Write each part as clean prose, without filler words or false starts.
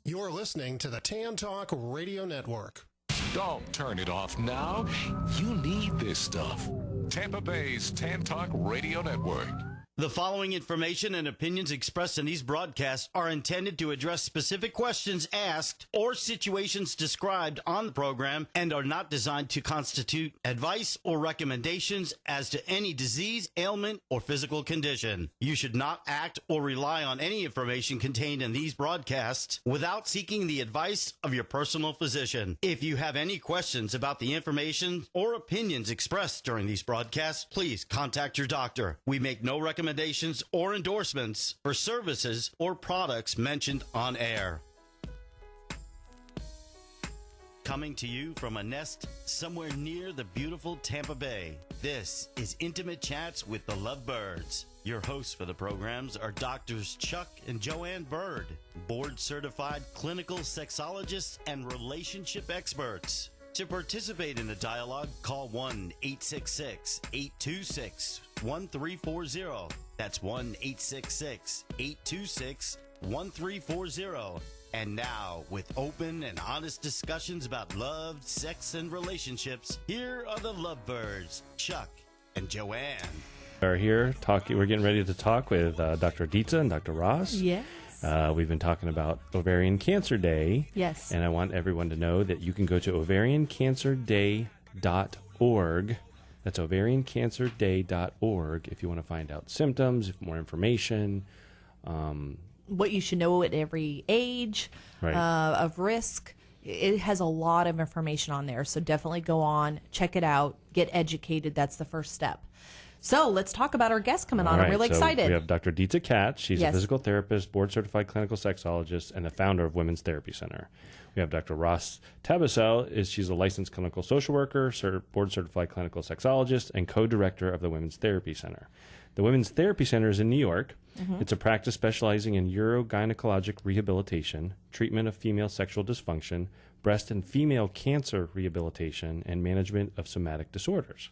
You're listening to the Tan Talk Radio Network. Don't turn it off now. You need this stuff. Tampa Bay's Tan Talk Radio Network. The following information and opinions expressed in these broadcasts are intended to address specific questions asked or situations described on the program and are not designed to constitute advice or recommendations as to any disease, ailment, or physical condition. You should not act or rely on any information contained in these broadcasts without seeking the advice of your personal physician. If you have any questions about the information or opinions expressed during these broadcasts, please contact your doctor. We make no recommendations or endorsements for services or products mentioned on air. Coming to you from a nest somewhere near the beautiful Tampa Bay, this is Intimate Chats with the LoveBirds. Your hosts for the programs are Drs. Chuck and Joanne Bird, board-certified clinical sexologists and relationship experts. To participate in the dialogue, call 1-866-826-1340. That's 1-866-826-1340. And now, with open and honest discussions about love, sex, and relationships, here are the LoveBirds, Chuck and Joanne. We're here talking. We're getting ready to talk with Dr. Dietza and Dr. Ross. Yes. We've been talking about Ovarian Cancer Day. Yes. And I want everyone to know that you can go to ovariancancerday.org. That's ovariancancerday.org if you want to find out symptoms, if more information. What you should know at every age of risk. It has a lot of information on there. So definitely go on, check it out, get educated. That's the first step. So let's talk about our guest coming on. Right, I'm really excited. We have Dr. Dietza. She's a physical therapist, board-certified clinical sexologist, and the founder of Women's Therapy Center. We have Dr. Ross Tabasel. She's a licensed clinical social worker, board-certified clinical sexologist, and co-director of the Women's Therapy Center. The Women's Therapy Center is in New York. Mm-hmm. It's a practice specializing in urogynecologic rehabilitation, treatment of female sexual dysfunction, breast and female cancer rehabilitation, and management of somatic disorders.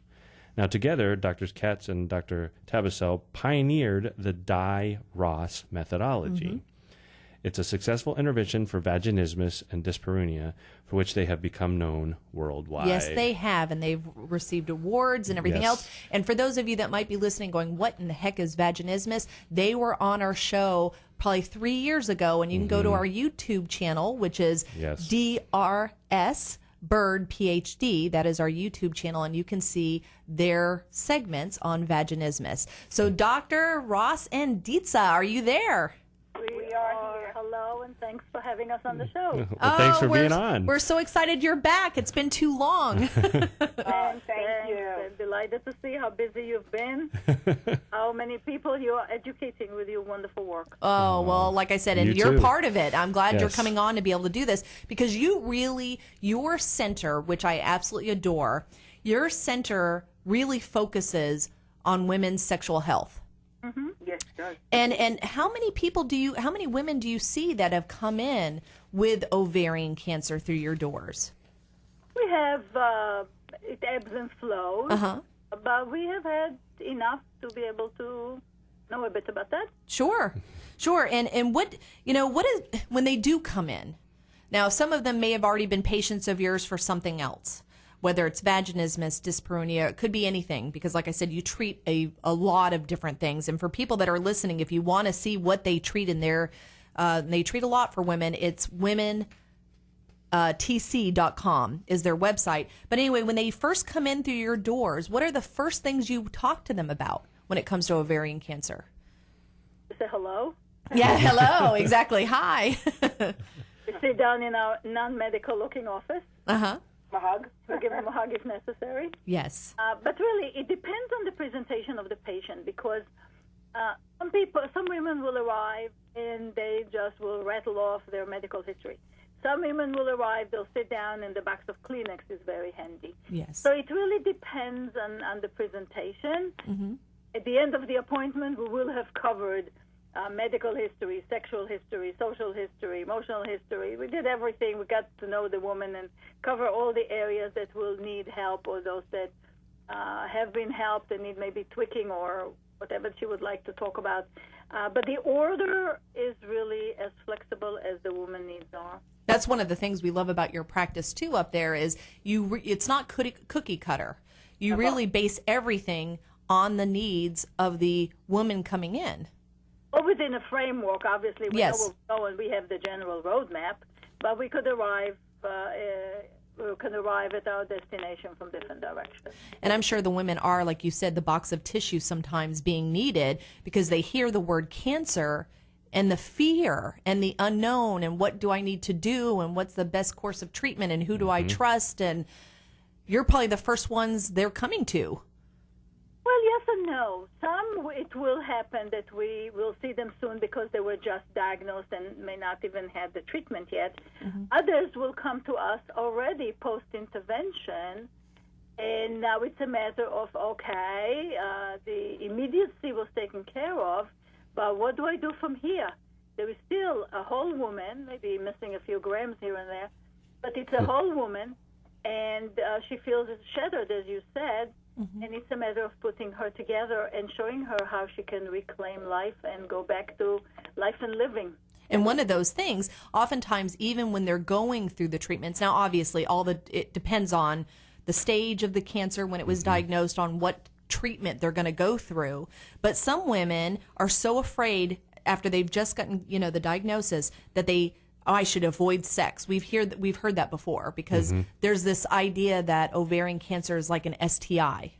Now, together, Drs. Katz and Dr. Tabasel pioneered the Dye-Ross methodology. Mm-hmm. It's a successful intervention for vaginismus and dyspareunia, for which they have become known worldwide. Yes, they have, and they've received awards and everything else. And for those of you that might be listening going, what in the heck is vaginismus? They were on our show probably 3 years ago, and you can go to our YouTube channel, which is DrsBirdPhd. That is our YouTube channel, and you can see their segments on vaginismus. So Dr. Ross and Dietza, are you there? We are here. Hello, and thanks for having us on the show. Well, thanks for being on. We're so excited you're back. It's been too long. Thank you. I'm delighted to see how busy you've been, how many people you are educating with your wonderful work. Oh, well, like I said, and you're too. part of it. I'm glad you're coming on to be able to do this because your center, which I absolutely adore, your center really focuses on women's sexual health. Mm-hmm. Yes, it does. And how many women do you see that have come in with ovarian cancer through your doors? We have, it ebbs and flows, but we have had enough to be able to know a bit about that. Sure. And what is, when they do come in, now some of them may have already been patients of yours for something else. Whether it's vaginismus, dyspareunia, it could be anything because, like I said, you treat a lot of different things. And for people that are listening, if you want to see what they treat in their, they treat a lot for women, it's womentc.com is their website. But anyway, when they first come in through your doors, what are the first things you talk to them about when it comes to ovarian cancer? Say hello. Yeah, hello, exactly. Hi. We sit down in our non-medical looking office. A hug. We'll give them a hug if necessary. Yes. But really, it depends on the presentation of the patient because some women will arrive and they just will rattle off their medical history. Some women will arrive, they'll sit down, and the box of Kleenex is very handy. Yes. So it really depends on the presentation. Mm-hmm. At the end of the appointment, we will have covered medical history, sexual history, social history, emotional history. We did everything. We got to know the woman and cover all the areas that will need help or those that have been helped and need maybe tweaking or whatever she would like to talk about. But the order is really as flexible as the woman needs are. That's one of the things we love about your practice too. Up there is it's not cookie cutter. You really base everything on the needs of the woman coming in. Well, within a framework, obviously. We Yes. know we'll go and we have the general roadmap, but we could arrive at our destination from different directions. And I'm sure the women are, like you said, the box of tissue sometimes being needed because they hear the word cancer and the fear and the unknown and what do I need to do and what's the best course of treatment and who do I trust, and you're probably the first ones they're coming to. Well, yes and no. Some, it will happen that we will see them soon because they were just diagnosed and may not even have the treatment yet. Others will come to us already post-intervention, and now it's a matter of, okay, the immediacy was taken care of, but what do I do from here? There is still a whole woman, maybe missing a few grams here and there, but it's a whole woman, and she feels shattered, as you said, and it's a matter of putting her together and showing her how she can reclaim life and go back to life and living. And one of those things, oftentimes, even when they're going through the treatments, now obviously it depends on the stage of the cancer when it was diagnosed, on what treatment they're going to go through. But some women are so afraid after they've just gotten, the diagnosis that I should avoid sex. We've heard that before because there's this idea that ovarian cancer is like an STI.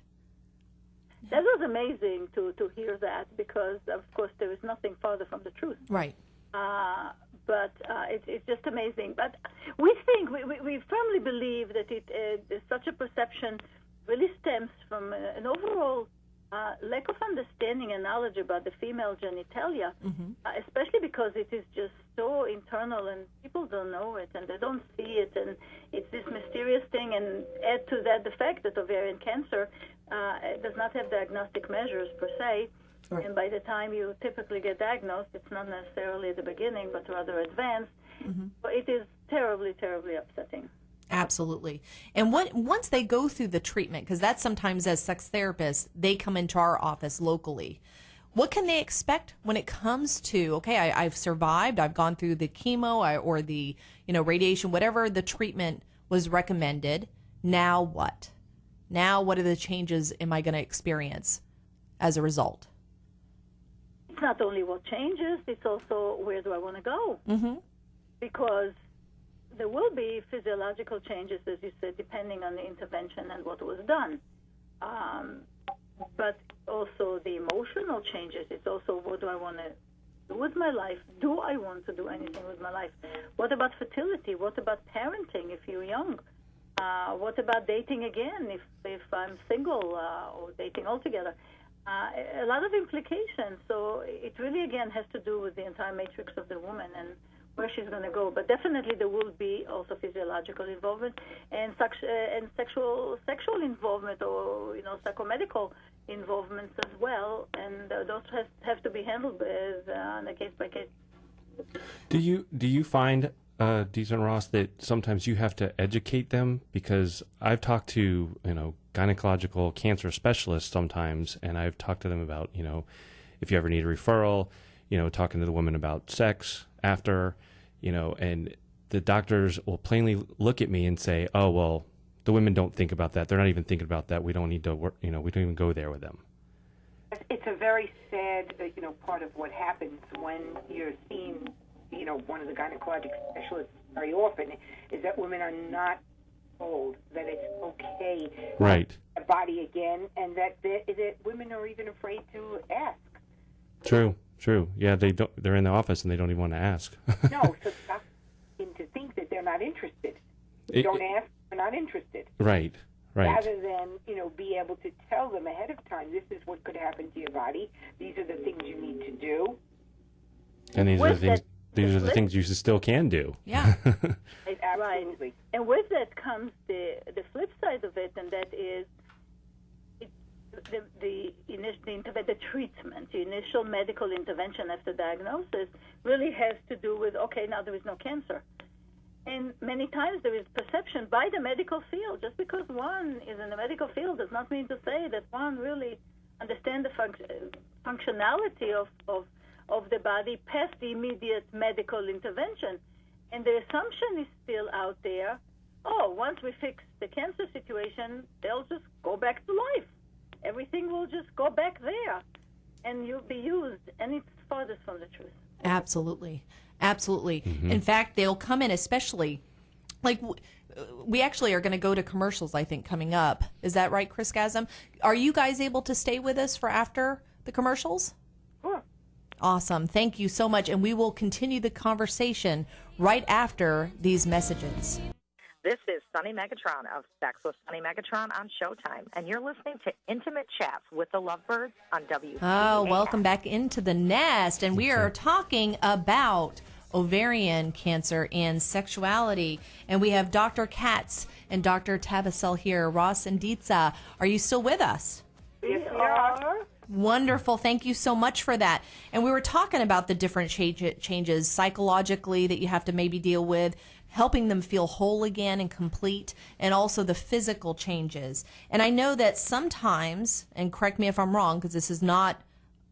That was amazing to hear that because, of course, there is nothing farther from the truth. Right. But it's just amazing. But we think, we firmly believe that such a perception really stems from an overall lack of understanding and knowledge about the female genitalia, especially because it is just so internal and people don't know it and they don't see it, and it's this mysterious thing. And add to that the fact that ovarian cancer does not have diagnostic measures per se, right. And by the time you typically get diagnosed, it's not necessarily at the beginning but rather advanced. So it is terribly, terribly upsetting. Absolutely. And once they go through the treatment, because that's sometimes as sex therapists, they come into our office locally. What can they expect when it comes to, okay, I've survived, I've gone through the chemo or the radiation, whatever the treatment was recommended. Now what? Now what are the changes am I going to experience as a result? It's not only what changes, it's also where do I want to go? Because there will be physiological changes, as you said, depending on the intervention and what was done. But also the emotional changes. It's also what do I want to do with my life? Do I want to do anything with my life? What about fertility? What about parenting if you're young? What about dating again if I'm single or dating altogether? A lot of implications. So it really, again, has to do with the entire matrix of the woman and where she's going to go. But definitely there will be also physiological involvement and sexual involvement or psychomedical involvements as well, and those have to be handled on a case by case. Do you find, Dees and Ross, that sometimes you have to educate them? Because I've talked to gynecological cancer specialists sometimes, and I've talked to them about if you ever need a referral, talking to the woman about sex after, and the doctors will plainly look at me and say, oh, well, the women don't think about that. They're not even thinking about that. We don't need to work, we don't even go there with them. It's a very sad, part of what happens when you're seeing, one of the gynecologic specialists very often is that women are not told that it's okay right. to have a body again, and that women are even afraid to ask. True. Yeah, they don't. They're in the office and they don't even want to ask. No, so doctors seem to think that they're not interested. Don't ask, they're not interested. Right. Rather than be able to tell them ahead of time, this is what could happen to your body. These are the things you need to do. And these are the things. These are the things you still can do. Yeah. Right. And with that comes the flip side of it, and that is the treatment, the initial medical intervention after diagnosis really has to do with, okay, now there is no cancer. And many times there is perception by the medical field. Just because one is in the medical field does not mean to say that one really understands the functionality of of the body past the immediate medical intervention. And the assumption is still out there, once we fix the cancer situation, they'll just go back to life. Everything will just go back there, and you'll be used. And it's farthest from the truth. Absolutely. Absolutely. Mm-hmm. In fact, they'll come in, especially, like, we actually are going to go to commercials, I think, coming up. Is that right, Chris Gasm? Are you guys able to stay with us for after the commercials? Sure. Awesome. Thank you so much. And we will continue the conversation right after these messages. This is Sunny Megatron of Sex with Sunny Megatron on Showtime, and you're listening to Intimate Chats with the LoveBirds on WPAN. Oh, welcome back into the nest, and we are talking about ovarian cancer and sexuality, and we have Dr. Katz and Dr. Tabasel here. Ross and Dietza, are you still with us? We are. Wonderful. Thank you so much for that. And we were talking about the different changes psychologically that you have to maybe deal with, helping them feel whole again and complete, and also the physical changes. And I know that sometimes, and correct me if I'm wrong, because this is not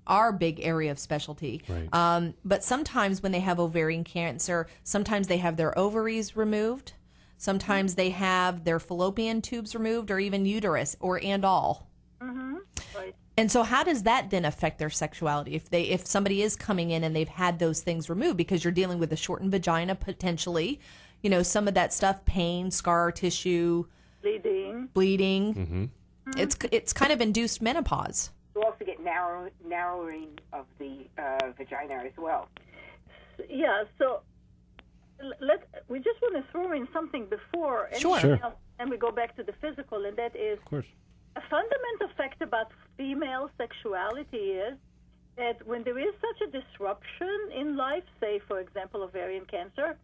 our big area of specialty, right. But sometimes when they have ovarian cancer, sometimes they have their ovaries removed, sometimes they have their fallopian tubes removed, or even uterus, and all. Mm-hmm. Right. And so how does that then affect their sexuality if somebody is coming in and they've had those things removed, because you're dealing with a shortened vagina potentially, some of that stuff, pain, scar tissue, bleeding. Mm-hmm. It's kind of induced menopause. You also get narrowing of the vagina as well. Yeah, so we just want to throw in something before Sure. else, and we go back to the physical, and that is, of course, a fundamental fact about female sexuality is that when there is such a disruption in life, say, for example, ovarian cancer,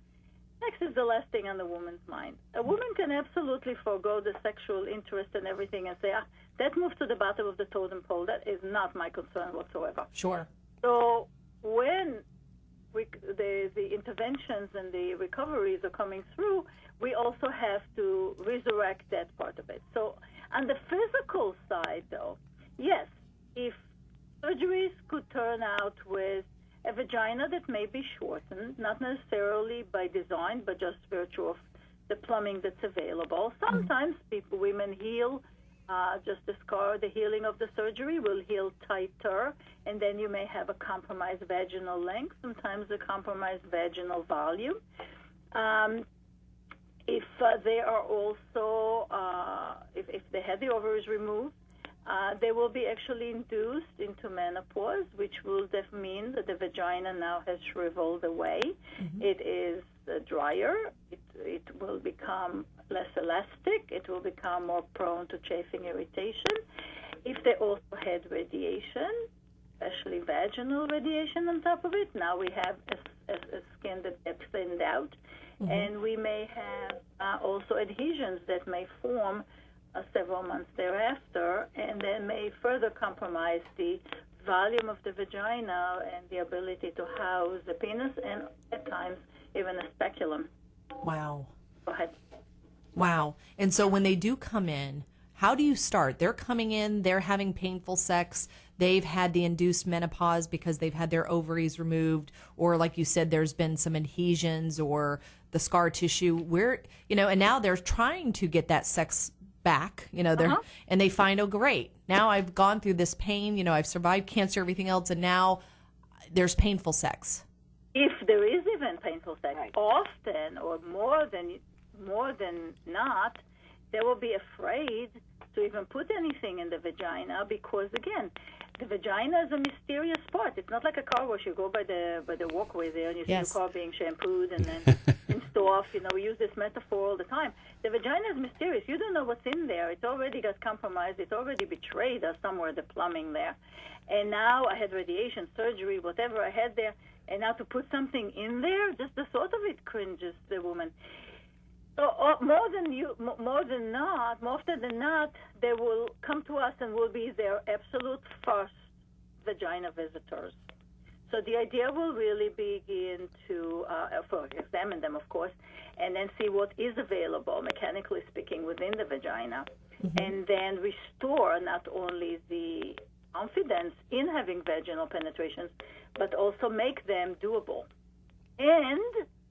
sex is the last thing on the woman's mind. A woman can absolutely forego the sexual interest and everything and say, that moves to the bottom of the totem pole. That is not my concern whatsoever. Sure. So when the interventions and the recoveries are coming through, we also have to resurrect that part of it. So on the physical side, though, yes, if surgeries could turn out with a vagina that may be shortened, not necessarily by design, but just virtue of the plumbing that's available. Sometimes women heal, just the healing of the surgery will heal tighter, and then you may have a compromised vaginal length, sometimes a compromised vaginal volume. If they are also, if they had the ovaries removed, they will be actually induced into menopause, which will mean that the vagina now has shriveled away. Mm-hmm. It is drier. It will become less elastic. It will become more prone to chafing irritation. If they also had radiation, especially vaginal radiation on top of it, now we have a skin that gets thinned out. Mm-hmm. And we may have also adhesions that may form several months thereafter, and then may further compromise the volume of the vagina and the ability to house the penis, and at times even a speculum. Wow. Go ahead. Wow. And so when they do come in, how do you start? They're coming in, they're having painful sex, they've had the induced menopause because they've had their ovaries removed, or like you said, there's been some adhesions or the scar tissue, and now they're trying to get that sex back, and they find, oh, great, now I've gone through this pain, I've survived cancer, everything else, and now there's painful sex. If there is even painful sex, often or more than not, they will be afraid to even put anything in the vagina because, again, the vagina is a mysterious spot. It's not like a car wash. You go by the walkway there and you see the car being shampooed and then rinsed off. We use this metaphor all the time. The vagina is mysterious. You don't know what's in there. It's already got compromised. It's already betrayed us somewhere, the plumbing there. And now I had radiation, surgery, whatever I had there, and now to put something in there, just the thought of it cringes the woman. So more often than not, they will come to us and will be their absolute first vagina visitors. So the idea will really begin to examine them, of course, and then see what is available, mechanically speaking, within the vagina, and then restore not only the confidence in having vaginal penetrations, but also make them doable. And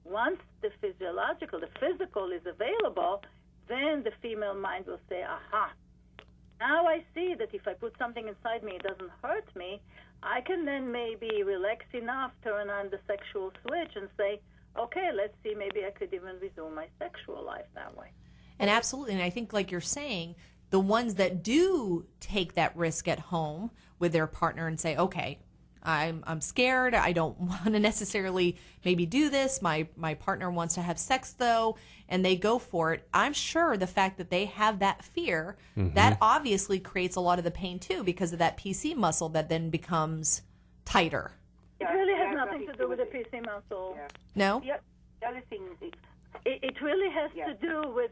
once the physical is available, then the female mind will say, aha, now I see that if I put something inside me, it doesn't hurt me. I can then maybe relax enough, turn on the sexual switch and say, okay, let's see, maybe I could even resume my sexual life that way. And absolutely, and I think like you're saying, the ones that do take that risk at home with their partner and say, okay, I'm scared, I don't want to necessarily maybe do this, my partner wants to have sex though, and they go for it. I'm sure the fact that they have that fear, that obviously creates a lot of the pain too, because of that PC muscle that then becomes tighter. It really has nothing to do with the PC muscle. Yeah. No? The other thing, It really has to do with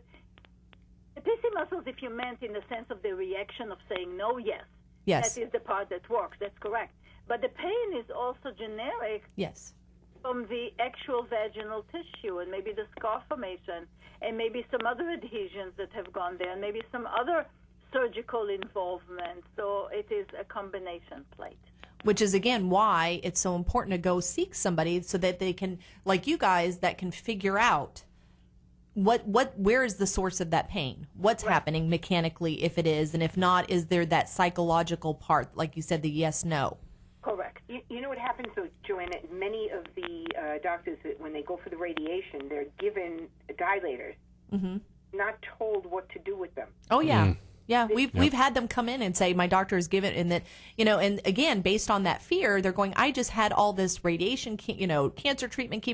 the PC muscles, if you meant in the sense of the reaction of saying no, yes. Yes. That is the part that works. That's correct. But the pain is also generic Yes. from the actual vaginal tissue and maybe the scar formation and maybe some other adhesions that have gone there and maybe some other surgical involvement. So it is a combination plate. Which is, again, why it's so important to go seek somebody so that they can, like you guys, that can figure out where is the source of that pain? What's happening mechanically, if it is, and if not, is there that psychological part, like you said, the yes, no? Correct. You know what happens, though, Joanna? Many of the doctors, when they go for the radiation, they're given dilators, not told what to do with them. Oh, yeah. Yeah, we've had them come in and say, my doctor has given, and that, and again, based on that fear, they're going, I just had all this radiation, cancer treatment.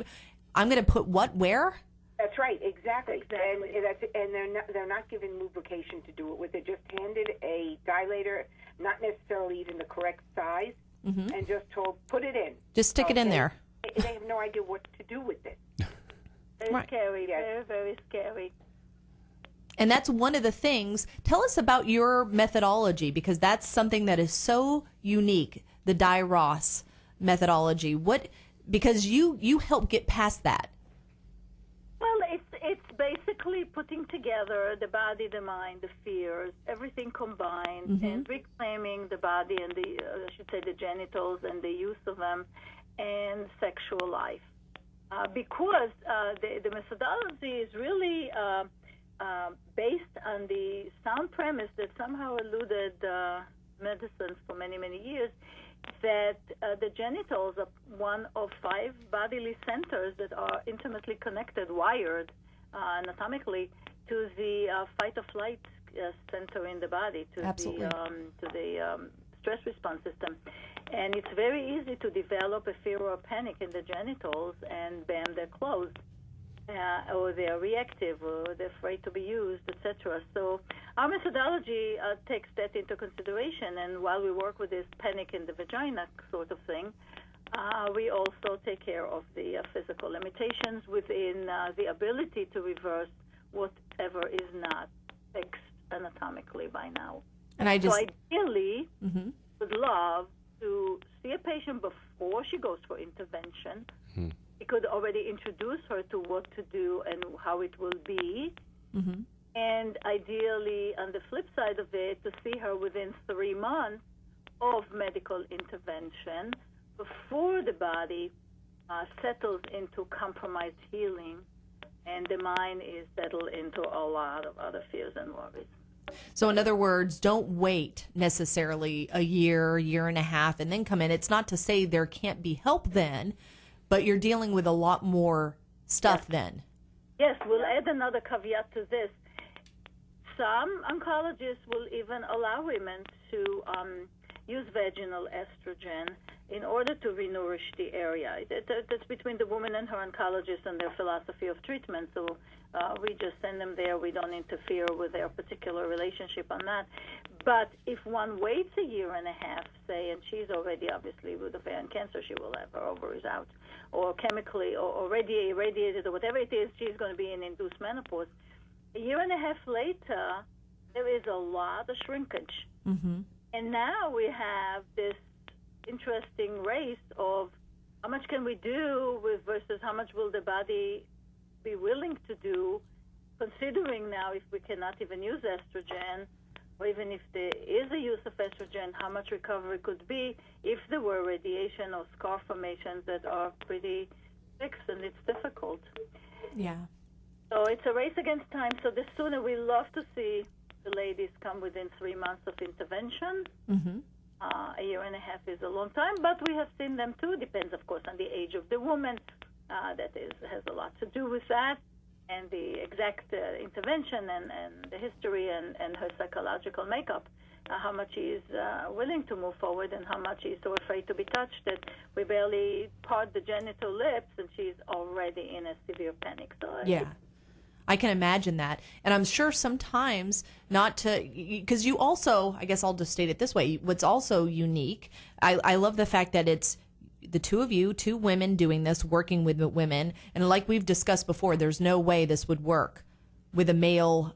I'm going to put what, where? That's right, exactly. And they're not given lubrication to do it with. They're just handed a dilator, not necessarily even the correct size, and just told, put it in. Just stick it in there. They have no idea what to do with it. Very scary, very, very scary. And that's one of the things. Tell us about your methodology, because that's something that is so unique, the Ross methodology. Because you help get past that. Well, it's basically putting together the body, the mind, the fears, everything combined, and reclaiming the body and the genitals and the use of them, and sexual life. Because the methodology is really based on the sound premise that somehow eluded medicine for many, many years, that the genitals are one of 5 bodily centers that are intimately connected, wired anatomically, to the fight-or-flight center in the body, to the stress response system. And it's very easy to develop a fear or panic in the genitals, and bam, they're closed. Or they're reactive, or they're afraid to be used, etc. So our methodology takes that into consideration, and while we work with this panic in the vagina sort of thing, we also take care of the physical limitations within the ability to reverse whatever is not fixed anatomically by now. And so ideally, would love to see a patient before she goes for intervention. We could already introduce her to what to do and how it will be. And ideally, on the flip side of it, to see her within 3 months of medical intervention before the body settles into compromised healing and the mind is settled into a lot of other fears and worries. So in other words, don't wait necessarily a year and a half, and then come in. It's not to say there can't be help then, but you're dealing with a lot more stuff then. Yes, we'll add another caveat to this. Some oncologists will even allow women to use vaginal estrogen in order to renourish the area. That's between the woman and her oncologist and their philosophy of treatment. So we just send them there. We don't interfere with their particular relationship on that. But if one waits a year and a half, say, and she's already obviously with ovarian cancer, she will have her ovaries out, or chemically, or radiated, or whatever it is, she's going to be in induced menopause. A year and a half later, there is a lot of shrinkage. And now we have this interesting race of how much can we do with versus how much will the body be willing to do, considering now if we cannot even use estrogen, or even if there is a use of estrogen, how much recovery could be if there were radiation or scar formations that are pretty fixed, and it's difficult. Yeah. So it's a race against time. So the sooner, we love to see the ladies come within 3 months of intervention. Mm-hmm. A year and a half is a long time, but we have seen them too. Depends, of course, on the age of the woman. Has a lot to do with that, and the exact intervention and the history and her psychological makeup. How much she is willing to move forward and how much she's so afraid to be touched that we barely part the genital lips and she's already in a severe panic. So yeah. I can imagine that. And I'm sure sometimes because you also, I guess I'll just state it this way, what's also unique, I love the fact that it's the two of you, two women doing this, working with women. And like we've discussed before, there's no way this would work with a male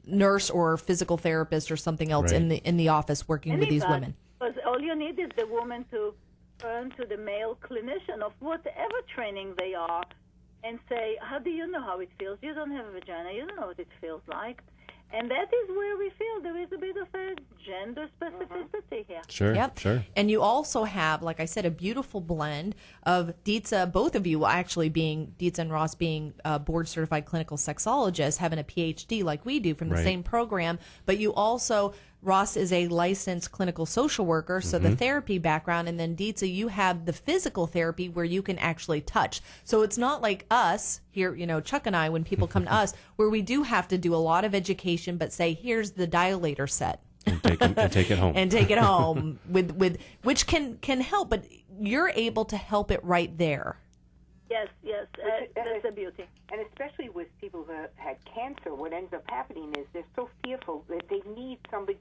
nurse or physical therapist or something else in the office working with these women. Because all you need is the woman to turn to the male clinician of whatever training they are and say, how do you know how it feels? You don't have a vagina. You don't know what it feels like. And that is where we feel there is a bit of a gender specificity here. Sure, yep. Sure. And you also have, like I said, a beautiful blend of Dietza, both of you actually being, Dietza and Ross being board-certified clinical sexologists, having a PhD like we do from the same program, but you also, Ross is a licensed clinical social worker, so the therapy background, and then Dietza, you have the physical therapy where you can actually touch. So it's not like us here, Chuck and I, when people come to us, where we do have to do a lot of education, but say, here's the dilator set. And take it home. And take it home, with which can help, but you're able to help it right there. Yes, that's the beauty. And especially with people who have had cancer, what ends up happening is they're so fearful that they need somebody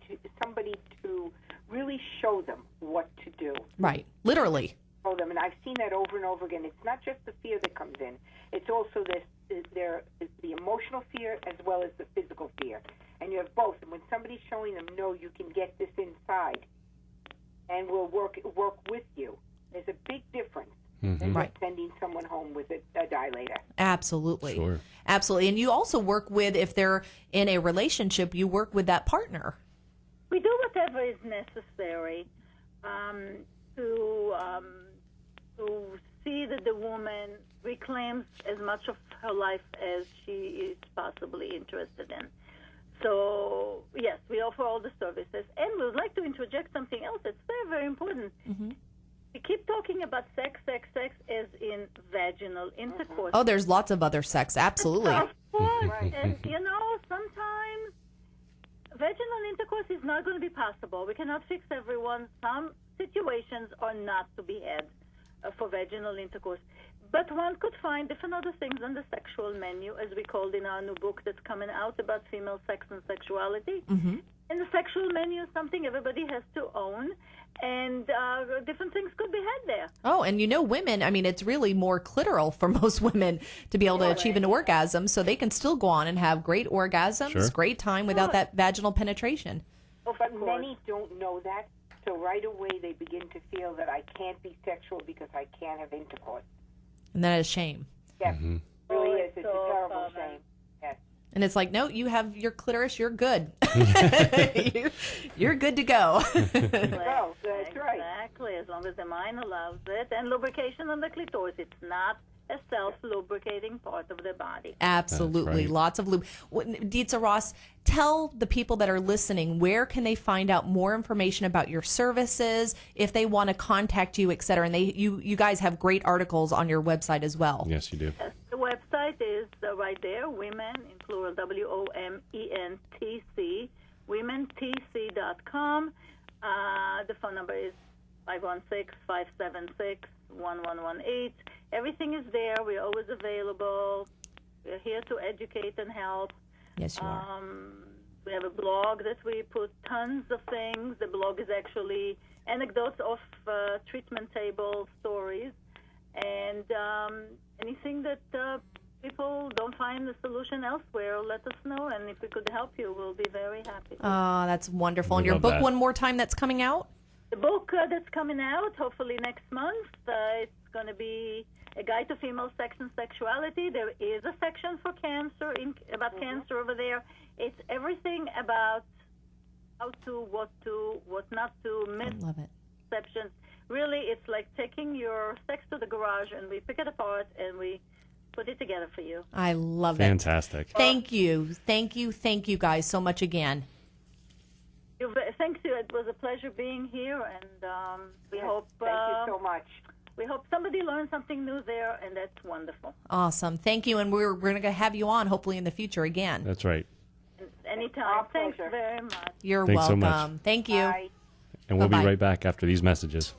to really show them what to do. Right, literally. Show them, and I've seen that over and over again. It's not just the fear that comes in; it's also the emotional fear as well as the physical fear, and you have both. And when somebody's showing them, no, you can get this inside, and we'll work with you. There's a big difference. Than sending someone home with a dilator. Absolutely. Sure. Absolutely. And you also work with, if they're in a relationship, you work with that partner. We do whatever is necessary to see that the woman reclaims as much of her life as she is possibly interested in. So, yes, we offer all the services. And we would like to interject something else that's very, very important. Mm-hmm. We keep talking about sex as in vaginal intercourse. Oh, there's lots of other sex, absolutely. Of course. And, sometimes vaginal intercourse is not going to be possible. We cannot fix everyone. Some situations are not to be had for vaginal intercourse. But one could find different other things on the sexual menu, as we called in our new book that's coming out about female sex and sexuality. Mm-hmm. And the sexual menu is something everybody has to own, and different things could be had there. Oh, and women, it's really more clitoral for most women to be able to achieve an orgasm, so they can still go on and have great orgasms, great time without that vaginal penetration. But many don't know that, so right away they begin to feel that I can't be sexual because I can't have intercourse. And that is shame. Yes, it really is. It's a terrible shame. Yes. And it's like, no, you have your clitoris, you're good. You're good to go. Well, that's right. Exactly, as long as the mind allows it. And lubrication on the clitoris, it's not a self-lubricating part of the body. Absolutely. Lots of lube. Dietza, Ross, tell the people that are listening, where can they find out more information about your services, if they want to contact you, et cetera? And you guys have great articles on your website as well. Yes, you do. Yes, the website is right there, women, in plural, WOMENTC, womentc.com. The phone number is 516-576-1118. Everything is there. We're always available. We're here to educate and help. Yes, you are. We have a blog that we put tons of things. The blog is actually anecdotes of treatment table stories. And anything that people don't find the solution elsewhere, let us know. And if we could help you, we'll be very happy. Oh, that's wonderful. And your book, one more time, that's coming out? The book that's coming out, hopefully next month, it's going to be A Guide to Female Sex and Sexuality. There is a section for cancer, about cancer over there, It's everything about how to, what not to, Love it. misconceptions. Really, it's like taking your sex to the garage, and we pick it apart, and we put it together for you. I love Fantastic. it. Thank you guys so much again. Thank you. It was a pleasure being here, and we hope. Thank you so much. We hope somebody learned something new there, and that's wonderful. Awesome. Thank you, and we're going to have you on hopefully in the future again. That's right. Anytime. Thanks very much. You're Thanks welcome. so much. Thank you. Bye. And we'll Bye-bye. be right back after these messages.